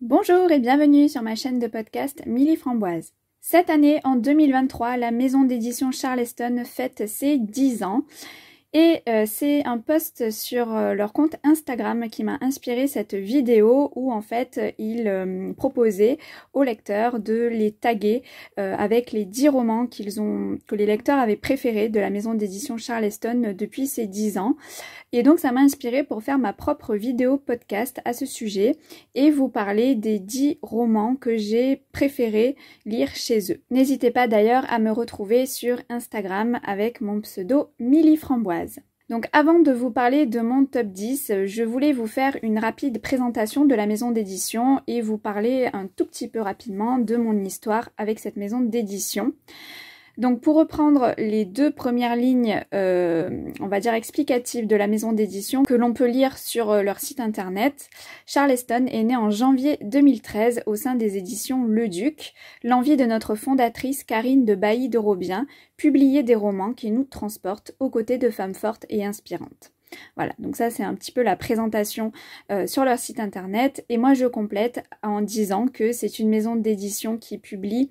Bonjour et bienvenue sur ma chaîne de podcast Milly Framboise. Cette année, en 2023, la maison d'édition Charleston fête ses 10 ans. Et c'est un post sur leur compte Instagram qui m'a inspiré cette vidéo où en fait ils proposaient aux lecteurs de les taguer avec les 10 romans que les lecteurs avaient préférés de la maison d'édition Charleston depuis ces 10 ans. Et donc ça m'a inspiré pour faire ma propre vidéo podcast à ce sujet et vous parler des 10 romans que j'ai préféré lire chez eux. N'hésitez pas d'ailleurs à me retrouver sur Instagram avec mon pseudo Milly Framboise. Donc avant de vous parler de mon top 10, je voulais vous faire une rapide présentation de la maison d'édition et vous parler un tout petit peu rapidement de mon histoire avec cette maison d'édition. Donc pour reprendre les deux premières lignes, on va dire explicatives de la maison d'édition que l'on peut lire sur leur site internet, Charleston est née en janvier 2013 au sein des éditions Le Duc. L'envie de notre fondatrice Karine de Bailly de Robien, publier des romans qui nous transportent aux côtés de femmes fortes et inspirantes. Voilà, donc ça c'est un petit peu la présentation sur leur site internet et moi je complète en disant que c'est une maison d'édition qui publie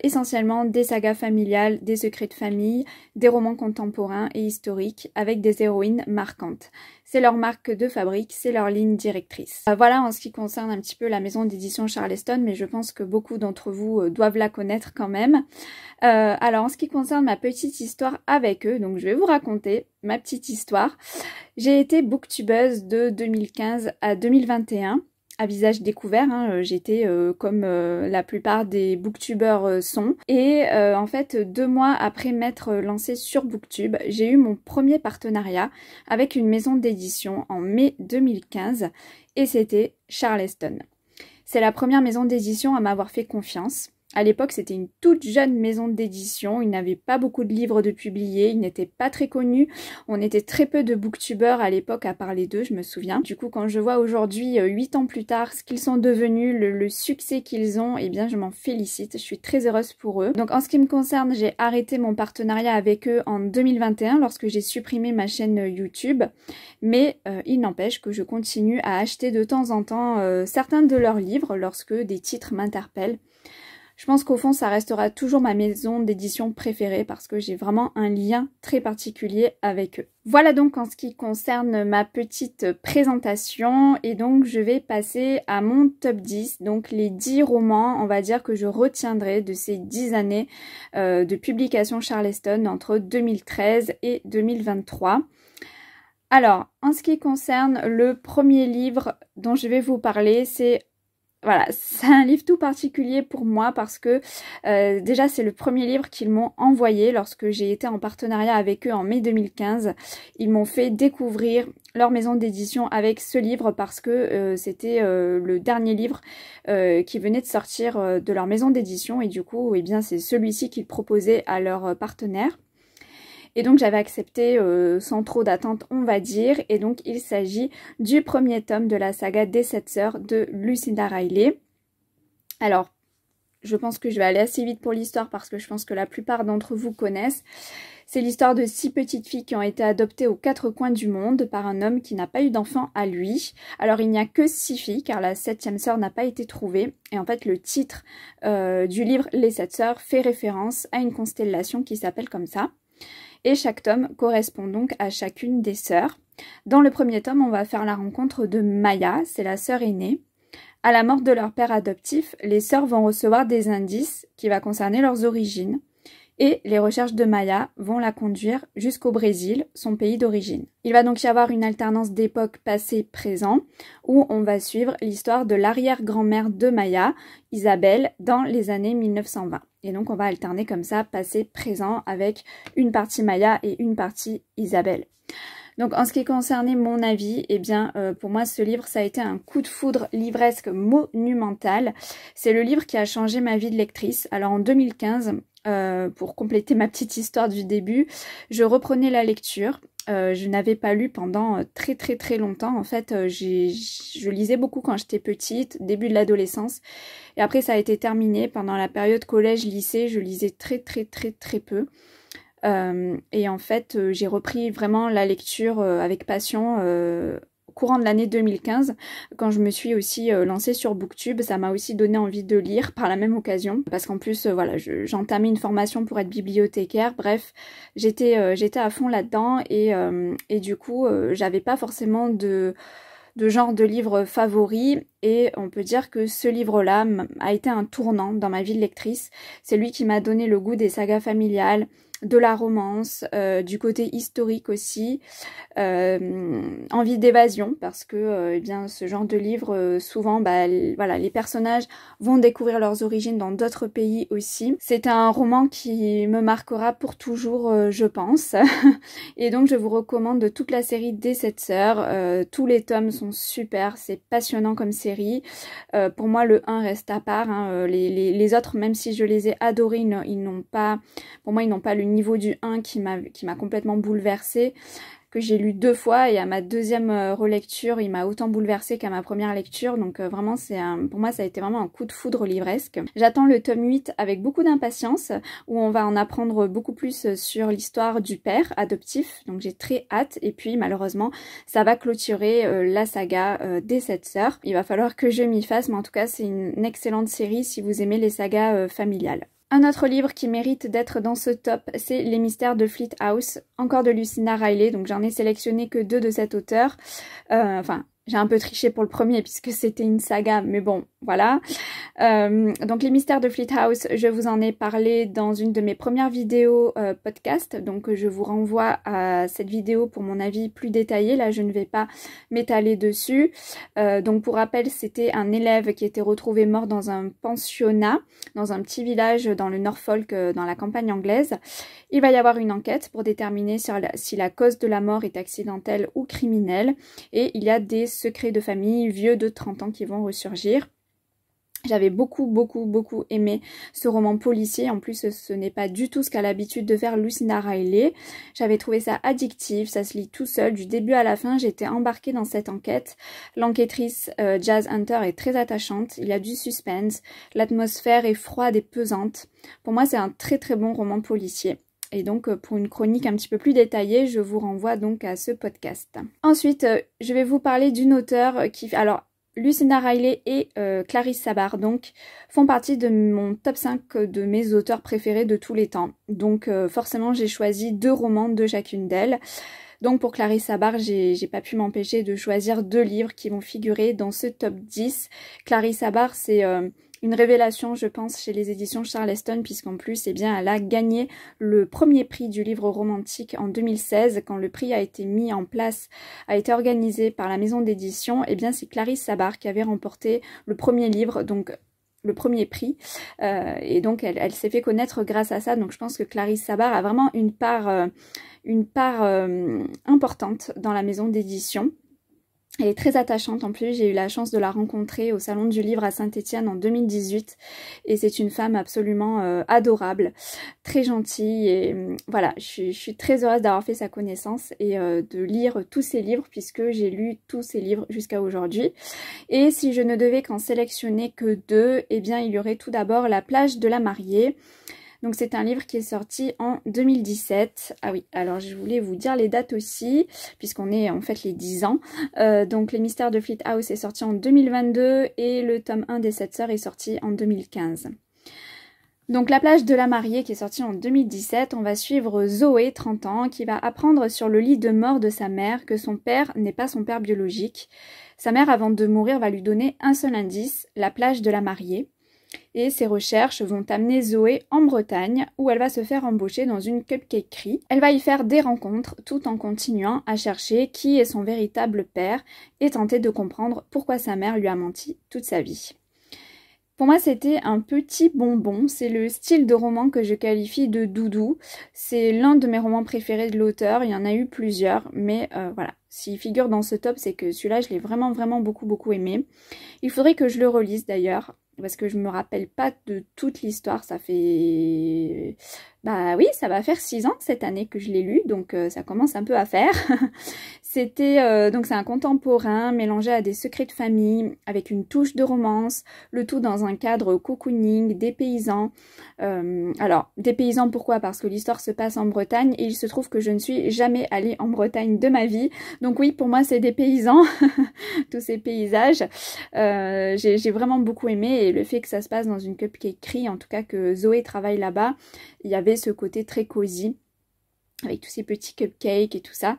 essentiellement des sagas familiales, des secrets de famille, des romans contemporains et historiques avec des héroïnes marquantes. C'est leur marque de fabrique, c'est leur ligne directrice. Voilà en ce qui concerne un petit peu la maison d'édition Charleston, mais je pense que beaucoup d'entre vous doivent la connaître quand même. Alors en ce qui concerne ma petite histoire avec eux, donc je vais vous raconter ma petite histoire. J'ai été booktubeuse de 2015 à 2021. À visage découvert, hein, j'étais comme la plupart des booktubeurs sont. Et en fait, 2 mois après m'être lancée sur Booktube, j'ai eu mon premier partenariat avec une maison d'édition en mai 2015 et c'était Charleston. C'est la première maison d'édition à m'avoir fait confiance. À l'époque, c'était une toute jeune maison d'édition, ils n'avaient pas beaucoup de livres de publiés, ils n'étaient pas très connus, on était très peu de booktubeurs à l'époque à parler d'eux, je me souviens. Du coup, quand je vois aujourd'hui, 8 ans plus tard, ce qu'ils sont devenus, le succès qu'ils ont, eh bien je m'en félicite, je suis très heureuse pour eux. Donc en ce qui me concerne, j'ai arrêté mon partenariat avec eux en 2021 lorsque j'ai supprimé ma chaîne YouTube, mais il n'empêche que je continue à acheter de temps en temps certains de leurs livres lorsque des titres m'interpellent. Je pense qu'au fond, ça restera toujours ma maison d'édition préférée parce que j'ai vraiment un lien très particulier avec eux. Voilà donc en ce qui concerne ma petite présentation et donc je vais passer à mon top 10, donc les 10 romans, on va dire que je retiendrai de ces 10 années de publication Charleston entre 2013 et 2023. Alors, en ce qui concerne le premier livre dont je vais vous parler, c'est un livre tout particulier pour moi parce que déjà c'est le premier livre qu'ils m'ont envoyé lorsque j'ai été en partenariat avec eux en mai 2015. Ils m'ont fait découvrir leur maison d'édition avec ce livre parce que c'était le dernier livre qui venait de sortir de leur maison d'édition et du coup, eh bien, c'est celui-ci qu'ils proposaient à leurs partenaires. Et donc j'avais accepté sans trop d'attente on va dire, et donc il s'agit du premier tome de la saga des 7 sœurs de Lucinda Riley. Alors je pense que je vais aller assez vite pour l'histoire parce que je pense que la plupart d'entre vous connaissent. C'est l'histoire de 6 petites filles qui ont été adoptées aux 4 coins du monde par un homme qui n'a pas eu d'enfant à lui. Alors il n'y a que 6 filles car la 7e sœur n'a pas été trouvée. Et en fait le titre du livre Les 7 sœurs fait référence à une constellation qui s'appelle comme ça. Et chaque tome correspond donc à chacune des sœurs. Dans le premier tome, on va faire la rencontre de Maya, c'est la sœur aînée. À la mort de leur père adoptif, les sœurs vont recevoir des indices qui vont concerner leurs origines. Et les recherches de Maya vont la conduire jusqu'au Brésil, son pays d'origine. Il va donc y avoir une alternance d'époque passé-présent où on va suivre l'histoire de l'arrière-grand-mère de Maya, Isabelle, dans les années 1920. Et donc on va alterner comme ça passé-présent avec une partie Maya et une partie Isabelle. Donc en ce qui concernait mon avis, eh bien pour moi ce livre ça a été un coup de foudre livresque monumental. C'est le livre qui a changé ma vie de lectrice. Alors en 2015, pour compléter ma petite histoire du début, je reprenais la lecture. Je n'avais pas lu pendant très longtemps. En fait, je lisais beaucoup quand j'étais petite, début de l'adolescence. Et après, ça a été terminé. Pendant la période collège-lycée, je lisais très peu. Et en fait, j'ai repris vraiment la lecture avec passion courant de l'année 2015, quand je me suis aussi lancée sur Booktube. Ça m'a aussi donné envie de lire par la même occasion, parce qu'en plus voilà, j'entamais une formation pour être bibliothécaire. Bref, j'étais à fond là-dedans, et du coup j'avais pas forcément de genre de livre favori, et on peut dire que ce livre-là a été un tournant dans ma vie de lectrice. C'est lui qui m'a donné le goût des sagas familiales, de la romance, du côté historique aussi, envie d'évasion, parce que eh bien ce genre de livre, souvent voilà, les personnages vont découvrir leurs origines dans d'autres pays aussi. C'est un roman qui me marquera pour toujours, je pense. Et donc je vous recommande toute la série des 7 sœurs. Tous les tomes sont super, c'est passionnant comme série. Pour moi le 1 reste à part, hein. Les autres, même si je les ai adorés, ils n'ont pas, pour moi ils n'ont pas le niveau du 1 qui m'a complètement bouleversée, que j'ai lu 2 fois, et à ma deuxième relecture il m'a autant bouleversée qu'à ma première lecture. Donc vraiment pour moi ça a été vraiment un coup de foudre livresque. J'attends le tome 8 avec beaucoup d'impatience, où on va en apprendre beaucoup plus sur l'histoire du père adoptif, donc j'ai très hâte. Et puis malheureusement ça va clôturer la saga des 7 sœurs. Il va falloir que je m'y fasse, mais en tout cas c'est une excellente série si vous aimez les sagas familiales. Un autre livre qui mérite d'être dans ce top, c'est Les Mystères de Fleet House, encore de Lucinda Riley. Donc j'en ai sélectionné que 2 de cet auteur. Enfin, j'ai un peu triché pour le premier puisque c'était une saga, mais bon, voilà. Donc Les Mystères de Fleet House, je vous en ai parlé dans une de mes premières vidéos podcast. Donc je vous renvoie à cette vidéo pour mon avis plus détaillé. Là, je ne vais pas m'étaler dessus. Donc pour rappel, c'était un élève qui était retrouvé mort dans un pensionnat, dans un petit village dans le Norfolk, dans la campagne anglaise. Il va y avoir une enquête pour déterminer si la cause de la mort est accidentelle ou criminelle. Et il y a des secrets de famille vieux de 30 ans qui vont ressurgir. J'avais beaucoup aimé ce roman policier. En plus, ce n'est pas du tout ce qu'a l'habitude de faire Lucinda Riley. J'avais trouvé ça addictif, ça se lit tout seul. Du début à la fin, j'étais embarquée dans cette enquête. L'enquêtrice Jazz Hunter est très attachante. Il y a du suspense. L'atmosphère est froide et pesante. Pour moi, c'est un très bon roman policier. Et donc pour une chronique un petit peu plus détaillée, je vous renvoie donc à ce podcast. Ensuite, je vais vous parler d'une auteure qui... Alors, Lucinda Riley et Clarisse Sabart donc font partie de mon top 5 de mes auteurs préférés de tous les temps. Donc forcément j'ai choisi 2 romans de chacune d'elles. Donc pour Clarisse Sabart, j'ai pas pu m'empêcher de choisir 2 livres qui vont figurer dans ce top 10. Clarisse Sabart, c'est une révélation, je pense, chez les éditions Charleston, puisqu'en plus, eh bien, elle a gagné le premier prix du livre romantique en 2016. Quand le prix a été mis en place, a été organisé par la maison d'édition, eh bien, c'est Clarisse Sabart qui avait remporté le premier livre, donc le premier prix. Et donc, elle s'est fait connaître grâce à ça. Donc, je pense que Clarisse Sabart a vraiment une part importante dans la maison d'édition. Elle est très attachante en plus, j'ai eu la chance de la rencontrer au Salon du Livre à Saint-Étienne en 2018 et c'est une femme absolument adorable, très gentille et voilà, je suis très heureuse d'avoir fait sa connaissance et de lire tous ses livres puisque j'ai lu tous ses livres jusqu'à aujourd'hui. Et si je ne devais qu'en sélectionner que 2, eh bien il y aurait tout d'abord La plage de la mariée. Donc c'est un livre qui est sorti en 2017. Ah oui, alors je voulais vous dire les dates aussi, puisqu'on est en fait les 10 ans. Donc Les Mystères de Fleet House est sorti en 2022 et le tome 1 des 7 sœurs est sorti en 2015. Donc La plage de la mariée qui est sorti en 2017, on va suivre Zoé, 30 ans, qui va apprendre sur le lit de mort de sa mère que son père n'est pas son père biologique. Sa mère, avant de mourir, va lui donner un seul indice, la plage de la mariée. Et ses recherches vont amener Zoé en Bretagne où elle va se faire embaucher dans une cupcakerie. Elle va y faire des rencontres tout en continuant à chercher qui est son véritable père et tenter de comprendre pourquoi sa mère lui a menti toute sa vie. Pour moi, c'était un petit bonbon. C'est le style de roman que je qualifie de doudou. C'est l'un de mes romans préférés de l'auteur. Il y en a eu plusieurs, mais voilà. S'il figure dans ce top, c'est que celui-là, je l'ai vraiment beaucoup aimé. Il faudrait que je le relise d'ailleurs. parce que je me rappelle pas de toute l'histoire. Ça fait... Bah oui, ça va faire 6 ans cette année que je l'ai lu, donc ça commence un peu à faire. C'était donc c'est un contemporain mélangé à des secrets de famille, avec une touche de romance, le tout dans un cadre cocooning, dépaysant. Alors, dépaysant pourquoi? Parce que l'histoire se passe en Bretagne et il se trouve que je ne suis jamais allée en Bretagne de ma vie. Donc oui, pour moi c'est dépaysant, tous ces paysages. J'ai vraiment beaucoup aimé et le fait que ça se passe dans une cupcakerie, en tout cas que Zoé travaille là-bas, il y avait ce côté très cosy avec tous ces petits cupcakes et tout ça.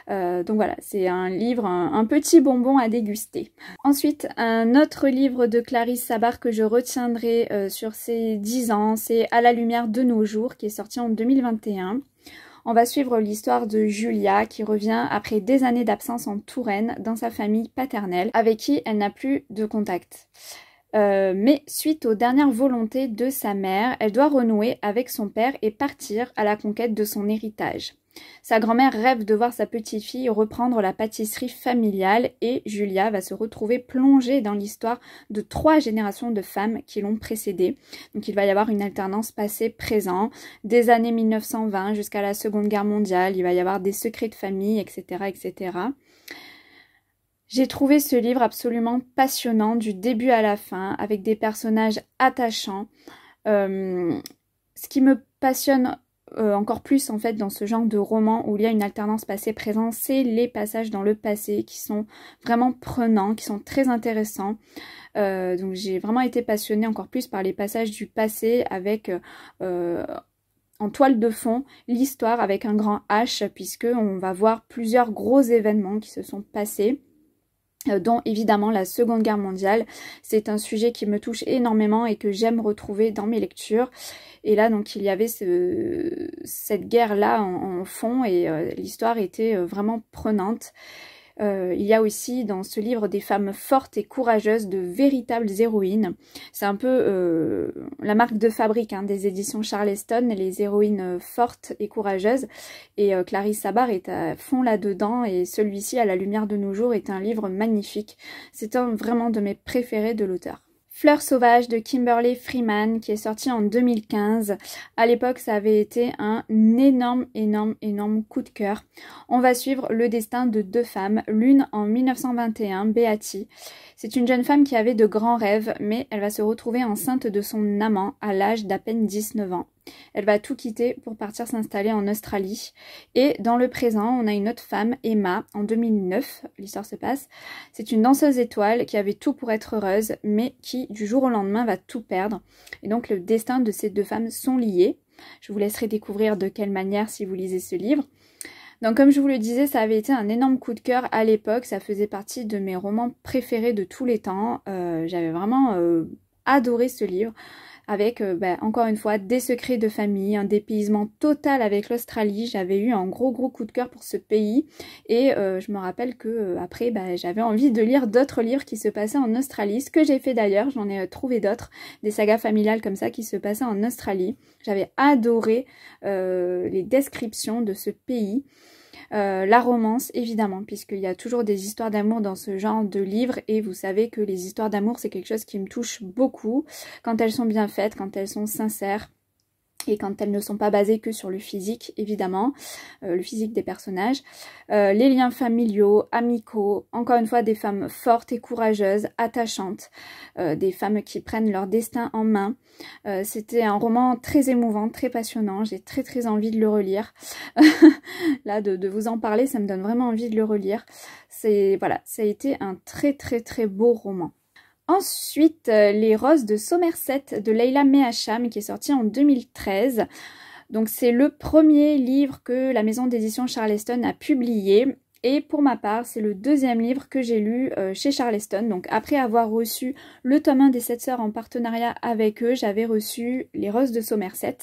Donc voilà, c'est un livre, un petit bonbon à déguster. Ensuite, un autre livre de Clarisse Sabar que je retiendrai sur ces 10 ans, c'est À la lumière de nos jours, qui est sorti en 2021. On va suivre l'histoire de Julia qui revient après des années d'absence en Touraine dans sa famille paternelle, avec qui elle n'a plus de contact. Mais suite aux dernières volontés de sa mère, elle doit renouer avec son père et partir à la conquête de son héritage. Sa grand-mère rêve de voir sa petite-fille reprendre la pâtisserie familiale et Julia va se retrouver plongée dans l'histoire de 3 générations de femmes qui l'ont précédée. Donc il va y avoir une alternance passé-présent, des années 1920 jusqu'à la Seconde Guerre mondiale, il va y avoir des secrets de famille, etc. etc. J'ai trouvé ce livre absolument passionnant du début à la fin, avec des personnages attachants. Ce qui me passionne encore plus en fait dans ce genre de roman où il y a une alternance passé-présent, c'est les passages dans le passé qui sont vraiment prenants, qui sont très intéressants. Donc j'ai vraiment été passionnée encore plus par les passages du passé avec... en toile de fond, l'histoire avec un grand H, puisque on va voir plusieurs gros événements qui se sont passés, dont évidemment la Seconde Guerre mondiale. C'est un sujet qui me touche énormément et que j'aime retrouver dans mes lectures. Et là, donc, il y avait cette guerre-là en fond et l'histoire était vraiment prenante. Il y a aussi dans ce livre des femmes fortes et courageuses, de véritables héroïnes. C'est un peu la marque de fabrique des éditions Charleston, les héroïnes fortes et courageuses. Et Clarisse Sabar est à fond là-dedans et celui-ci, À la lumière de nos jours, est un livre magnifique. C'est un vraiment de mes préférés de l'auteur. Fleurs sauvages de Kimberly Freeman qui est sorti en 2015. À l'époque, ça avait été un énorme coup de cœur. On va suivre le destin de 2 femmes, l'une en 1921, Beatty. C'est une jeune femme qui avait de grands rêves, mais elle va se retrouver enceinte de son amant à l'âge d'à peine 19 ans. Elle va tout quitter pour partir s'installer en Australie. Et dans le présent, on a une autre femme, Emma, en 2009, l'histoire se passe. C'est une danseuse étoile qui avait tout pour être heureuse, mais qui, du jour au lendemain, va tout perdre. Et donc, le destin de ces 2 femmes sont liés. Je vous laisserai découvrir de quelle manière si vous lisez ce livre. Donc, comme je vous le disais, ça avait été un énorme coup de cœur à l'époque. Ça faisait partie de mes romans préférés de tous les temps. J'avais vraiment adoré ce livre. Avec, encore une fois, des secrets de famille, un dépaysement total avec l'Australie. J'avais eu un gros coup de cœur pour ce pays. Et je me rappelle que après, j'avais envie de lire d'autres livres qui se passaient en Australie. Ce que j'ai fait d'ailleurs, j'en ai trouvé d'autres, des sagas familiales comme ça qui se passaient en Australie. J'avais adoré les descriptions de ce pays. La romance, évidemment, puisqu'il y a toujours des histoires d'amour dans ce genre de livres, et vous savez que les histoires d'amour, c'est quelque chose qui me touche beaucoup, quand elles sont bien faites, quand elles sont sincères, et quand elles ne sont pas basées que sur le physique, évidemment, le physique des personnages. Les liens familiaux, amicaux, encore une fois des femmes fortes et courageuses, attachantes, des femmes qui prennent leur destin en main. C'était un roman très émouvant, très passionnant, j'ai très envie de le relire. Là, de vous en parler, ça me donne vraiment envie de le relire. Voilà, ça a été un très beau roman. Ensuite, Les Roses de Somerset de Leila Meacham qui est sorti en 2013. Donc c'est le premier livre que la maison d'édition Charleston a publié. Et pour ma part, c'est le 2e livre que j'ai lu chez Charleston. Donc après avoir reçu le tome 1 des 7 sœurs en partenariat avec eux, j'avais reçu Les Roses de Somerset.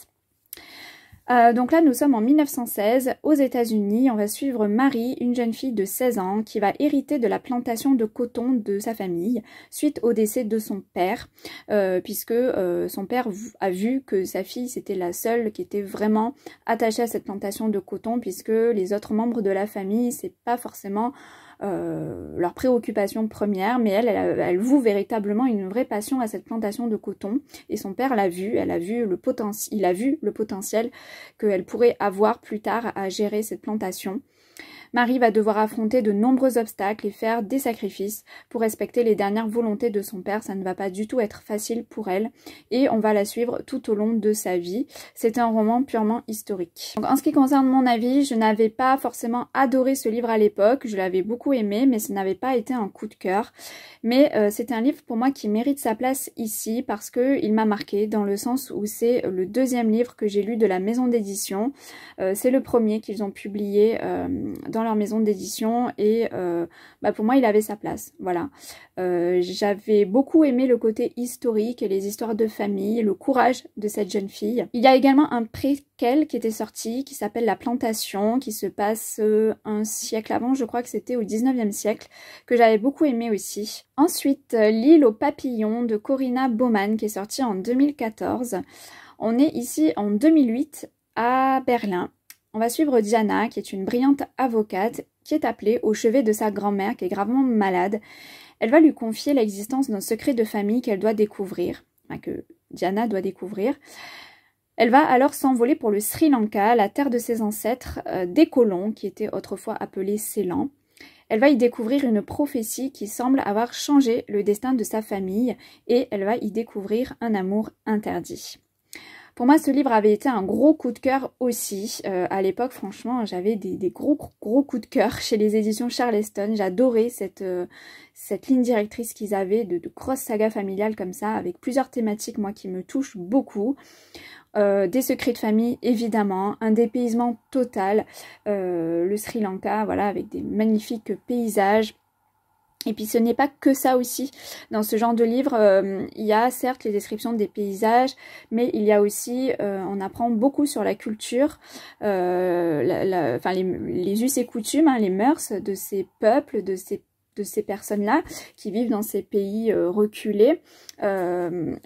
Donc là, nous sommes en 1916, aux États-Unis. On va suivre Marie, une jeune fille de 16 ans, qui va hériter de la plantation de coton de sa famille, suite au décès de son père, puisque son père a vu que sa fille, c'était la seule qui était vraiment attachée à cette plantation de coton, puisque les autres membres de la famille, c'est pas forcément leur préoccupation première, mais elle voue véritablement une vraie passion à cette plantation de coton. Et son père l'a vu, il a vu le potentiel qu'elle pourrait avoir plus tard à gérer cette plantation. Marie va devoir affronter de nombreux obstacles et faire des sacrifices pour respecter les dernières volontés de son père. Ça ne va pas du tout être facile pour elle et on va la suivre tout au long de sa vie. C'est un roman purement historique. Donc, en ce qui concerne mon avis, je n'avais pas forcément adoré ce livre à l'époque. Je l'avais beaucoup aimé, mais ce n'avait pas été un coup de cœur. Mais c'est un livre pour moi qui mérite sa place ici parce qu'il m'a marqué dans le sens où c'est le deuxième livre que j'ai lu de la maison d'édition. C'est le premier qu'ils ont publié dans leur maison d'édition et pour moi il avait sa place, voilà. J'avais beaucoup aimé le côté historique et les histoires de famille, le courage de cette jeune fille. Il y a également un préquel qui était sorti qui s'appelle La Plantation, qui se passe un siècle avant, je crois que c'était au 19e siècle, que j'avais beaucoup aimé aussi. Ensuite, L'île aux papillons de Corinna Baumann qui est sorti en 2014. On est ici en 2008 à Berlin. On va suivre Diana, qui est une brillante avocate, qui est appelée au chevet de sa grand-mère, qui est gravement malade. Elle va lui confier l'existence d'un secret de famille qu'elle doit découvrir, que Diana doit découvrir. Elle va alors s'envoler pour le Sri Lanka, la terre de ses ancêtres, des colons, qui étaient autrefois appelés Ceylan. Elle va y découvrir une prophétie qui semble avoir changé le destin de sa famille, et elle va y découvrir un amour interdit. Pour moi, ce livre avait été un gros coup de cœur aussi. À l'époque, franchement, j'avais des gros coups de cœur chez les éditions Charleston. J'adorais cette ligne directrice qu'ils avaient de grosses sagas familiales comme ça, avec plusieurs thématiques, moi, qui me touchent beaucoup. Des secrets de famille, évidemment, un dépaysement total, le Sri Lanka, voilà, avec des magnifiques paysages. Et puis ce n'est pas que ça aussi. Dans ce genre de livre, il y a certes les descriptions des paysages, mais il y a aussi, on apprend beaucoup sur la culture, les us et coutumes, les mœurs de ces peuples, de ces personnes-là qui vivent dans ces pays reculés.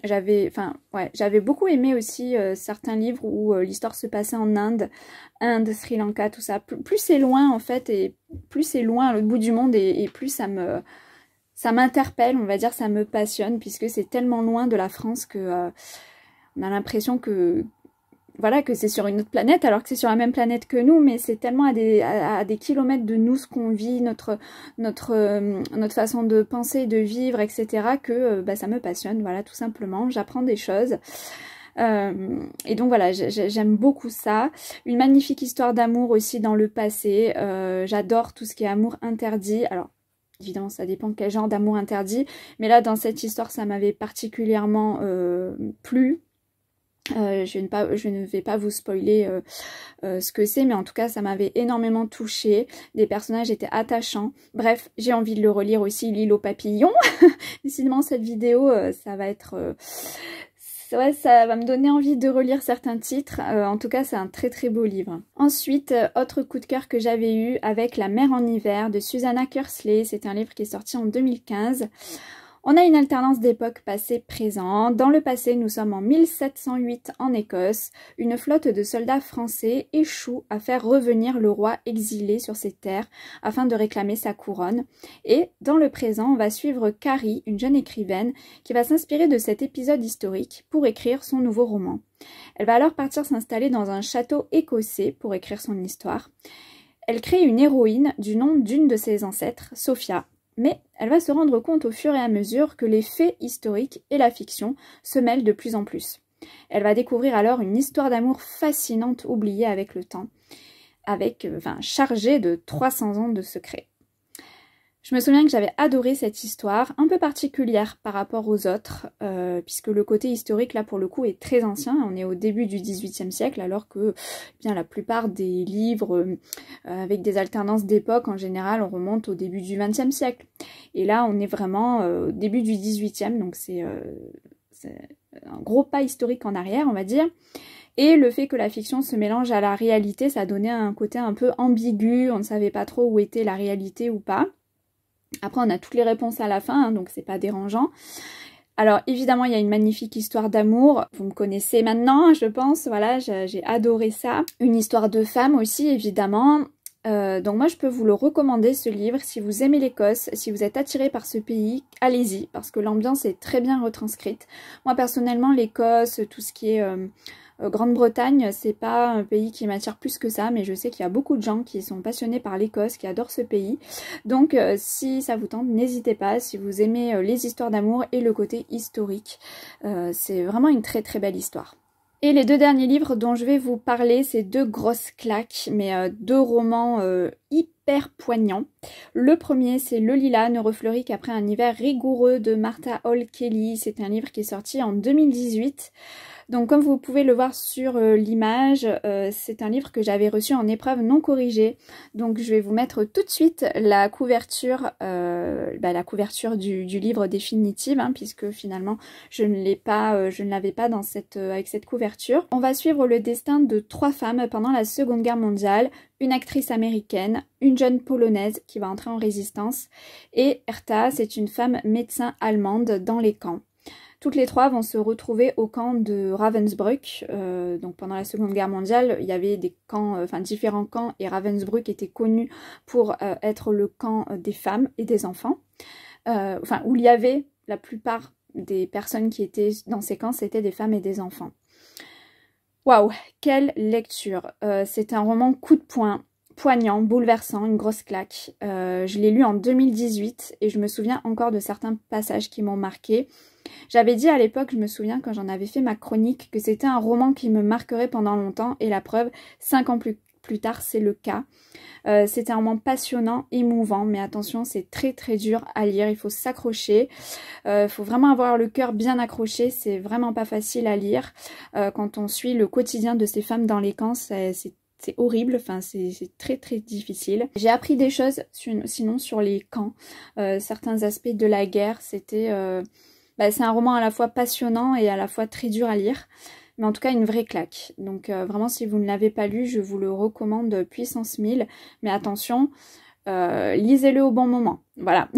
J'avais beaucoup aimé aussi certains livres où l'histoire se passait en Inde, Sri Lanka, tout ça. Plus c'est loin en fait, et plus c'est loin à l'autre bout du monde, et plus ça m'interpelle, on va dire, ça me passionne, puisque c'est tellement loin de la France que on a l'impression que voilà, que c'est sur une autre planète, alors que c'est sur la même planète que nous, mais c'est tellement à des kilomètres de nous ce qu'on vit, notre façon de penser, de vivre, etc., que ça me passionne, voilà, tout simplement. J'apprends des choses. Et donc voilà, j'aime beaucoup ça. Une magnifique histoire d'amour aussi dans le passé. J'adore tout ce qui est amour interdit. Alors, évidemment, ça dépend quel genre d'amour interdit, mais là, dans cette histoire, ça m'avait particulièrement plu. Je ne vais pas vous spoiler ce que c'est, mais en tout cas ça m'avait énormément touchée. Les personnages étaient attachants. Bref, j'ai envie de le relire aussi, L'île aux papillons. Décidément, cette vidéo, ça va être... ça va me donner envie de relire certains titres. En tout cas, c'est un très très beau livre. Ensuite, autre coup de cœur que j'avais eu avec La mer en hiver de Susanna Kersley. C'est un livre qui est sorti en 2015. On a une alternance d'époque passé-présent. Dans le passé, nous sommes en 1708 en Écosse. Une flotte de soldats français échoue à faire revenir le roi exilé sur ses terres afin de réclamer sa couronne. Et dans le présent, on va suivre Carrie, une jeune écrivaine, qui va s'inspirer de cet épisode historique pour écrire son nouveau roman. Elle va alors partir s'installer dans un château écossais pour écrire son histoire. Elle crée une héroïne du nom d'une de ses ancêtres, Sophia. Mais elle va se rendre compte au fur et à mesure que les faits historiques et la fiction se mêlent de plus en plus. Elle va découvrir alors une histoire d'amour fascinante oubliée avec le temps, chargée de 300 ans de secrets. Je me souviens que j'avais adoré cette histoire, un peu particulière par rapport aux autres, puisque le côté historique, là, pour le coup, est très ancien. On est au début du XVIIIe siècle, alors que bien la plupart des livres avec des alternances d'époque, en général, on remonte au début du XXe siècle. Et là, on est vraiment au début du XVIIIe, donc c'est un gros pas historique en arrière, on va dire. Et le fait que la fiction se mélange à la réalité, ça donnait un côté un peu ambigu, on ne savait pas trop où était la réalité ou pas. Après, on a toutes les réponses à la fin, donc c'est pas dérangeant. Alors, évidemment, il y a une magnifique histoire d'amour. Vous me connaissez maintenant, je pense. Voilà, j'ai adoré ça. Une histoire de femme aussi, évidemment. Donc moi je peux vous le recommander ce livre si vous aimez l'Écosse, si vous êtes attiré par ce pays, allez-y parce que l'ambiance est très bien retranscrite. Moi personnellement l'Écosse, tout ce qui est Grande-Bretagne, c'est pas un pays qui m'attire plus que ça, mais je sais qu'il y a beaucoup de gens qui sont passionnés par l'Écosse, qui adorent ce pays. Donc si ça vous tente, n'hésitez pas, si vous aimez les histoires d'amour et le côté historique. C'est vraiment une très très belle histoire. Et les deux derniers livres dont je vais vous parler, c'est deux grosses claques, mais deux romans hyper poignants. Le premier, c'est Le Lilas ne refleurit qu'après un hiver rigoureux de Martha Hall Kelly. C'est un livre qui est sorti en 2018. Donc comme vous pouvez le voir sur l'image, c'est un livre que j'avais reçu en épreuve non corrigée. Donc je vais vous mettre tout de suite la couverture, du livre définitive, hein, puisque finalement je ne l'avais pas dans avec cette couverture. On va suivre le destin de 3 femmes pendant la Seconde Guerre mondiale, une actrice américaine, une jeune polonaise qui va entrer en résistance, et Hertha, c'est une femme médecin allemande dans les camps. Toutes les 3 vont se retrouver au camp de Ravensbrück. Donc pendant la Seconde Guerre mondiale, il y avait des camps, différents camps, et Ravensbrück était connu pour être le camp des femmes et des enfants. Où il y avait la plupart des personnes qui étaient dans ces camps, c'était des femmes et des enfants. Waouh, quelle lecture! C'est un roman coup de poing, poignant, bouleversant, une grosse claque. Je l'ai lu en 2018 et je me souviens encore de certains passages qui m'ont marqué. J'avais dit à l'époque, je me souviens quand j'en avais fait ma chronique, que c'était un roman qui me marquerait pendant longtemps, et la preuve, 5 ans plus tard, c'est le cas. C'était un roman passionnant, émouvant, mais attention, c'est très très dur à lire, il faut s'accrocher, il faut vraiment avoir le cœur bien accroché, c'est vraiment pas facile à lire. Quand on suit le quotidien de ces femmes dans les camps, c'est horrible, enfin c'est très très difficile. J'ai appris des choses sinon sur les camps, certains aspects de la guerre, c'était... c'est un roman à la fois passionnant et à la fois très dur à lire, mais en tout cas une vraie claque. Donc vraiment si vous ne l'avez pas lu, je vous le recommande puissance 1000, mais attention, lisez-le au bon moment, voilà,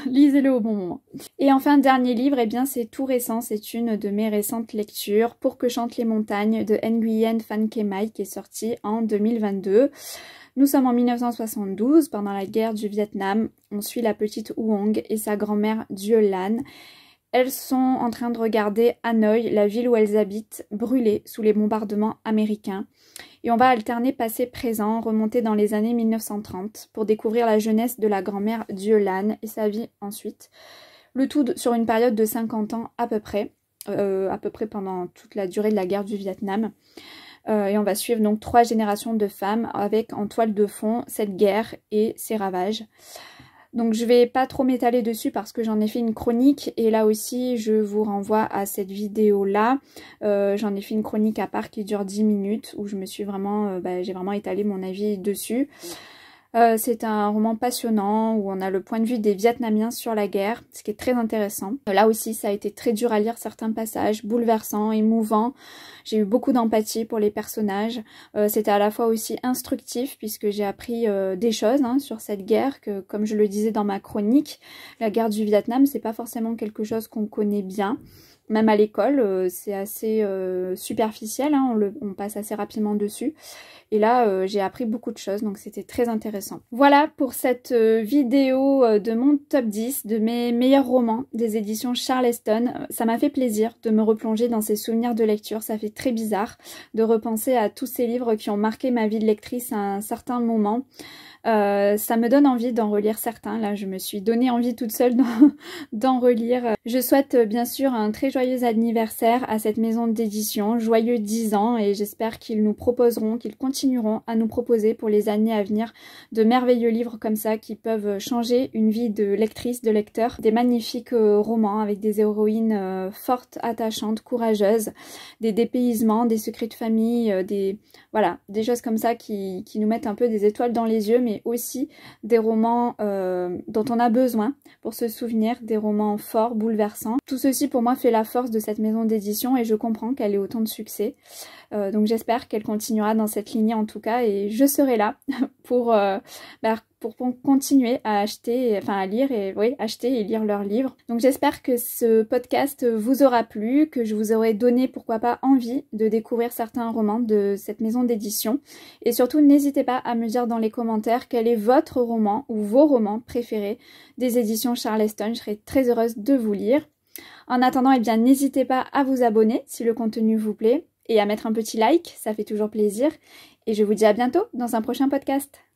lisez-le au bon moment. Et enfin, dernier livre, eh bien c'est tout récent, c'est une de mes récentes lectures, Pour que chantent les montagnes de Nguyen Phan Khai, qui est sorti en 2022. Nous sommes en 1972, pendant la guerre du Vietnam, on suit la petite Huong et sa grand-mère Dieu Lan. Elles sont en train de regarder Hanoï, la ville où elles habitent, brûler sous les bombardements américains. Et on va alterner passé-présent, remonter dans les années 1930 pour découvrir la jeunesse de la grand-mère Dieu Lan et sa vie ensuite. Le tout sur une période de 50 ans à peu près pendant toute la durée de la guerre du Vietnam. Et on va suivre donc 3 générations de femmes avec en toile de fond cette guerre et ses ravages. Donc je vais pas trop m'étaler dessus parce que j'en ai fait une chronique et là aussi je vous renvoie à cette vidéo là. J'en ai fait une chronique à part qui dure 10 minutes où je me suis vraiment, j'ai vraiment étalé mon avis dessus. C'est un roman passionnant où on a le point de vue des Vietnamiens sur la guerre, ce qui est très intéressant. Là aussi, ça a été très dur à lire certains passages, bouleversants, émouvants. J'ai eu beaucoup d'empathie pour les personnages. C'était à la fois aussi instructif puisque j'ai appris des choses sur cette guerre que, comme je le disais dans ma chronique, la guerre du Vietnam, c'est pas forcément quelque chose qu'on connaît bien. Même à l'école, c'est assez superficiel, on passe assez rapidement dessus. Et là, j'ai appris beaucoup de choses, donc c'était très intéressant. Voilà pour cette vidéo de mon top 10 de mes meilleurs romans des éditions Charleston. Ça m'a fait plaisir de me replonger dans ces souvenirs de lecture. Ça fait très bizarre de repenser à tous ces livres qui ont marqué ma vie de lectrice à un certain moment. Ça me donne envie d'en relire certains. Là, je me suis donné envie toute seule d'en relire. Je souhaite bien sûr un très joyeux anniversaire à cette maison d'édition, joyeux 10 ans, et j'espère qu'ils nous proposeront, qu'ils continueront à nous proposer pour les années à venir de merveilleux livres comme ça qui peuvent changer une vie de lectrice, de lecteur. Des magnifiques romans avec des héroïnes fortes, attachantes, courageuses, des dépaysements, des secrets de famille, des choses comme ça qui nous mettent un peu des étoiles dans les yeux, mais aussi des romans dont on a besoin pour se souvenir, des romans forts, bouleversants. Tout ceci pour moi fait la force de cette maison d'édition et je comprends qu'elle ait autant de succès. Donc j'espère qu'elle continuera dans cette lignée en tout cas et je serai là pour pour continuer à à lire acheter et lire leurs livres. Donc j'espère que ce podcast vous aura plu, que je vous aurai donné pourquoi pas envie de découvrir certains romans de cette maison d'édition. Et surtout, n'hésitez pas à me dire dans les commentaires quel est votre roman ou vos romans préférés des éditions Charleston. Je serai très heureuse de vous lire. En attendant, n'hésitez pas à vous abonner si le contenu vous plaît et à mettre un petit like, ça fait toujours plaisir. Et je vous dis à bientôt dans un prochain podcast.